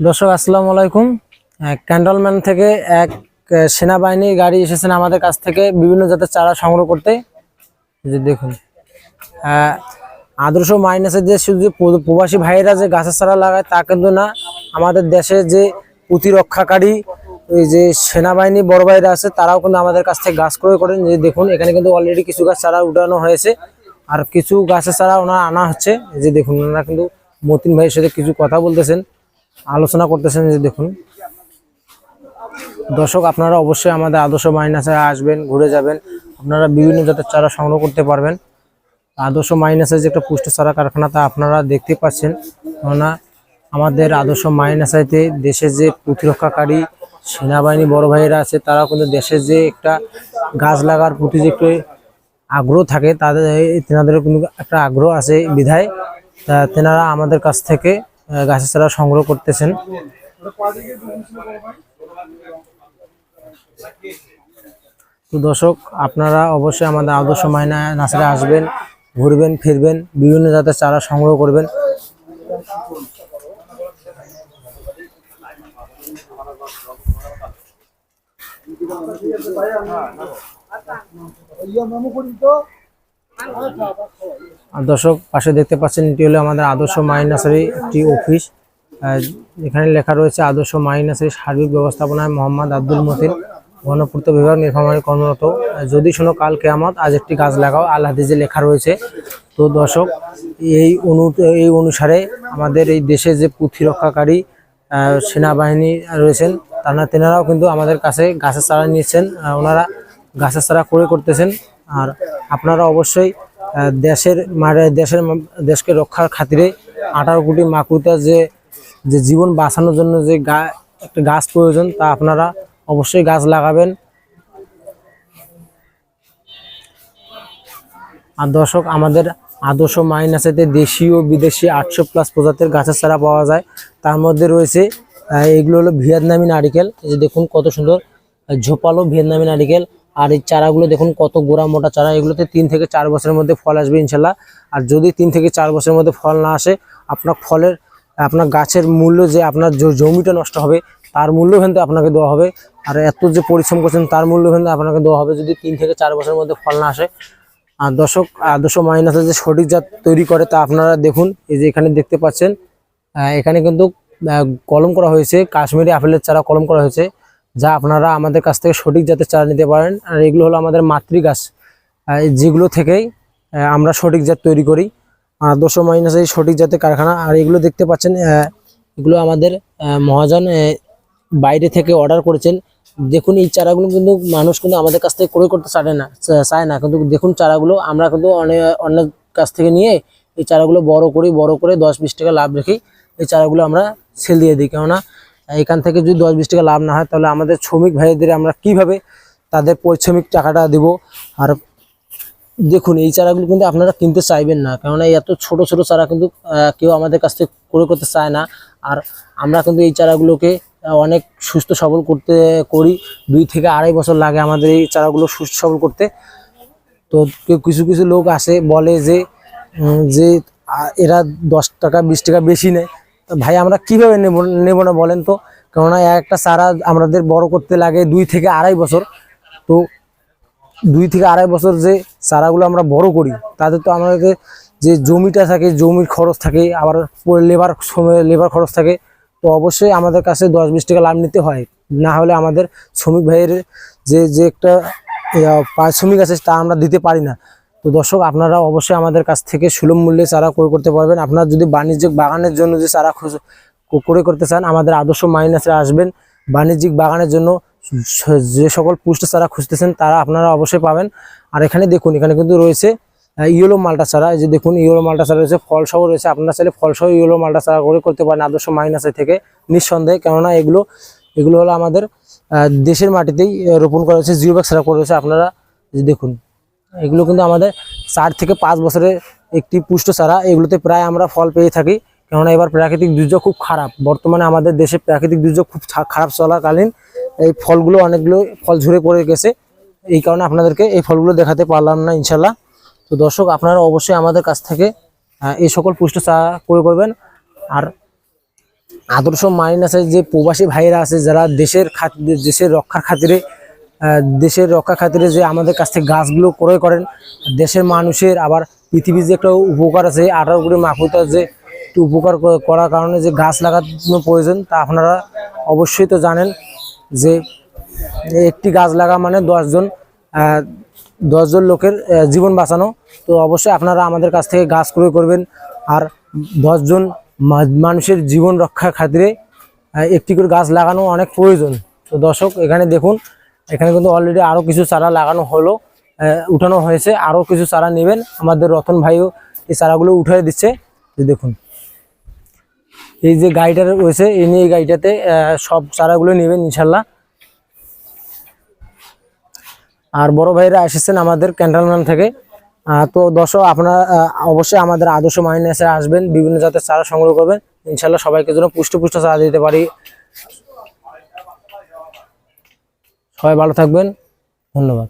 দর্শক আসসালামু আলাইকুম। ক্যান্টনমেন্ট থেকে এক সেনাবাহিনী গাড়ি এসেছেন আমাদের কাছ থেকে বিভিন্ন জাতের চারা সংগ্রহ করতে। যে দেখুন আদর্শ মাইনাসের যে শুধু প্রবাসী ভাইয়েরা যে গাছের চারা লাগায় তা কিন্তু না, আমাদের দেশে যে প্রতিরক্ষাকারী এই যে সেনাবাহিনী বড় ভাইরা আছে তারাও কিন্তু আমাদের কাছ থেকে গাছ ক্রয় করেন। যে দেখুন এখানে কিন্তু অলরেডি কিছু গাছ চারা উঠানো হয়েছে আর কিছু গাছের চারা ওনারা আনা হচ্ছে। যে দেখুন ওনারা কিন্তু মতিন ভাইয়ের সাথে কিছু কথা বলতেছেন, আলোচনা করতেছেন। যে দেখুন দর্শক আপনারা অবশ্যই আমাদের আদর্শ মাইনাসে আসবেন, ঘুরে যাবেন, আপনারা বিভিন্ন জাতের চারা সংগ্রহ করতে পারবেন। আদর্শ মাইনাসের যে একটা পুষ্টি চারা কারখানা তা আপনারা দেখতে পাচ্ছেন, কেননা আমাদের আদর্শ মাইনাসাইতে দেশের যে প্রতিরক্ষাকারী সেনাবাহিনী বড় ভাইয়েরা আছে তারাও কিন্তু দেশের যে একটা গাছ লাগার প্রতি যে একটু আগ্রহ থাকে, তেনাদেরও কিন্তু একটা আগ্রহ আছে বিধায় তেনারা আমাদের কাছ থেকে গাছের চারা সংগ্রহ করতেছেন। তো দর্শক আপনারা অবশ্যই আমাদের আদর্শ মাইনাসে আসবেন, ঘুরবেন ফিরবেন, বিভিন্ন জাতের চারা সংগ্রহ করবেন। আর দর্শক পাশে দেখতে পাচ্ছেন এটি হলো আমাদের আদর্শ মাইনাসারি একটি অফিস। এখানে লেখা রয়েছে আদর্শ মাইনাসারি সার্বিক ব্যবস্থাপনায় মোহাম্মদ আব্দুল মতিন, গণপূর্ত বিভাগ নীলফামারী কর্মরত। যদি শোনো কাল কেয়ামত, আজ একটি গাছ লাগাও, আল হাদিসে লেখা রয়েছে। তো দর্শক এই অনুসারে আমাদের এই দেশে যে প্রতিরক্ষাকারী সেনাবাহিনী রয়েছেন তেনারাও কিন্তু আমাদের কাছে গাছের চারা নিয়েছেন, ওনারা গাছের চারা ক্রয় করতেছেন। আর আপনারা অবশ্যই দেশকে রক্ষার খাতিরে 18 কোটি মাকুতা যে জীবন বাঁচানোর জন্য যে একটা গাছ প্রয়োজন, তা আপনারা অবশ্যই গাছ লাগাবেন। আর দর্শক আমাদের আদর্শ মাইনাসেতে দেশীয় বিদেশি 800+ প্রজাতির গাছের চারা পাওয়া যায়। তার মধ্যে রয়েছে এগুলো হলো ভিয়েতনামি নারিকেল। এই যে দেখুন কত সুন্দর ঝোপালো ভিয়েতনামি নারিকেল। আর এই চারাগুলো দেখুন কত গোড়া মোটা চারা। এগুলোতে 3 থেকে 4 বছরের মধ্যে ফল আসবে ইনশাল্লাহ। আর যদি 3 থেকে 4 বছরের মধ্যে ফল না আসে, আপনার গাছের মূল্য যে আপনার জমিটা নষ্ট হবে তার মূল্য কিন্তু আপনাকে দেওয়া হবে। আর এত যে পরিশ্রম করছেন তার মূল্য কিন্তু আপনাকে দেওয়া হবে যদি 3 থেকে 4 বছরের মধ্যে ফল না আসে। আর দর্শক আদর্শ মাইনাসের যে সঠিক জাত তৈরি করে তা আপনারা দেখুন। এই যে এখানে দেখতে পাচ্ছেন এখানে কিন্তু কলম করা হয়েছে, কাশ্মীরি আপেলের চারা কলম করা হয়েছে, যা আপনারা আমাদের কাছ থেকে সঠিক জাতের চারা নিতে পারেন। আর এগুলো হলো আমাদের মাতৃ গাছ, যেগুলো থেকেই আমরা সঠিক জাত তৈরি করি। আদর্শ মাইনাসের সঠিক জাতের কারখানা। আর এগুলো দেখতে পাচ্ছেন এগুলো আমাদের মহাজন বাইরে থেকে অর্ডার করেছেন। দেখুন এই চারাগুলো কিন্তু মানুষ কিন্তু আমাদের কাছ থেকে ক্রয় করতে চায় না, কিন্তু দেখুন চারাগুলো আমরা কিন্তু অনেক কাছ থেকে নিয়ে এই চারাগুলো বড় করে 10-20 টাকা লাভ রেখে এই চারাগুলো আমরা সেল দিয়ে দিই। কেননা এখান থেকে যদি 10-20 টাকা লাভ না হয় তাহলে আমাদের শ্রমিক ভাইদের আমরা কিভাবে তাদের পরিশ্রমিক টাকাটা দেব। আর দেখুন এই চারাগুলো কিন্তু আপনারা কিনতে চাইবেন না, কেননা এত ছোট ছোট চারা কিন্তু কেউ আমাদের কাছ থেকে ক্রয় করতে চায় না। আর আমরা কিন্তু এই চারাগুলোকে অনেক সুস্থ সবল করি। 2 থেকে 2.5 বছর লাগে আমাদের এই চারাগুলো সুস্থ সবল করতে। তো কিছু লোক আসে বলে যে এরা 10 টাকা 20 টাকা বেশি নেয়। ভাই আমরা কিভাবে নেব না বলেন তো, কেননা একটা চারা আমাদের বড় করতে লাগে 2 থেকে 2.5 বছর। তো 2 থেকে 2.5 বছর যে চারাগুলো আমরা বড় করি তাদের তো আমাদের যে জমিটা থাকে, জমির খরচ থাকে, আবার লেবার খরচ থাকে। তো অবশ্যই আমাদের কাছে 10-20 টাকা লাভ নিতে হয়, না হলে আমাদের শ্রমিক ভাইয়ের যে একটা পারিশ্রমিক আছে তা আমরা দিতে পারি না। তো দর্শক আপনারা অবশ্যই আমাদের কাছ থেকে সুলভ মূল্যে চারা ক্রয় করতে পারবেন। আপনারা যদি বাণিজ্যিক বাগানের জন্য যে চারা ক্রয় করতে চান, আমাদের আদর্শ মাইনাসে আসবেন। বাণিজ্যিক বাগানের জন্য যে সকল পুষ্টি চারা খুঁজতেছেন তারা আপনারা অবশ্যই পাবেন। আর এখানে দেখুন এখানে কিন্তু রয়েছে ইয়েলো মালটা চারা। এই যে দেখুন ইয়েলো মালটা চারা রয়েছে, ফলসহ রয়েছে। আপনারা চাইলে ফলসহ ইয়েলো মালটা চারা ক্রয় করতে পারেন আদর্শ মাইনাসে থেকে নিঃসন্দেহে, কেননা এগুলো হলো আমাদের দেশের মাটিতেই রোপণ করা হয়েছে, জিও ব্যাগ চারা করা হয়েছে। আপনারা দেখুন এগুলো কিন্তু আমাদের 4 থেকে 5 বছরের একটি পুষ্ট চারা। এগুলোতে প্রায় আমরা ফল পেয়ে থাকি, কেননা এবার প্রাকৃতিক দুর্যোগ খুব খারাপ। বর্তমানে আমাদের দেশে প্রাকৃতিক দুর্যোগ খুব খারাপ চলাকালীন এই ফলগুলো অনেকগুলো ফল ঝরে পড়ে গেছে। এই কারণে আপনাদেরকে এই ফলগুলো দেখাতে পারলাম না ইনশাল্লাহ। তো দর্শক আপনারা অবশ্যই আমাদের কাছ থেকে এই সকল পুষ্ট চারা ক্রয় করবেন। আর আদর্শ মাইনাসের যে প্রবাসী ভাইরা আছে যারা দেশের রক্ষার খাতিরে যে আমাদের কাছ থেকে গাছগুলো ক্রয় করেন, দেশের মানুষের আবার পৃথিবীর যে একটা উপকার আছে 18 কোটি মাখলুকাত যে একটু উপকার করার কারণে যে গাছ লাগানো প্রয়োজন তা আপনারা অবশ্যই তো জানেন যে একটি গাছ লাগা মানে 10 জন লোকের জীবন বাঁচানো। তো অবশ্যই আপনারা আমাদের কাছ থেকে গাছ ক্রয় করবেন, আর 10 জন মানুষের জীবন রক্ষার খাতিরে একটি করে গাছ লাগানো অনেক প্রয়োজন। তো দর্শক এখানে দেখুন, এখানে কিন্তু অলরেডি আরো কিছু চারা লাগানো হলো, উঠানো হয়েছে, আরো কিছু চারা নেবেন। আমাদের রতন ভাইও এই চারাগুলো উঠিয়ে দিচ্ছে। দেখুন এই যে গাড়িটা রয়েছে, এই গাড়িটাতে সব চারাগুলো নেবেন ইনশাল্লাহ। আর বড় ভাইরা এসেছেন আমাদের ক্যান্টনমেন্ট থেকে। তো দর্শক আপনারা অবশ্যই আমাদের আদর্শ মাইনাসে আসবেন, বিভিন্ন জাতের চারা সংগ্রহ করবেন ইনশাল্লাহ। সবাইকে যেন পুষ্ট চারা দিতে পারি। সবাই ভালো থাকবেন, ধন্যবাদ।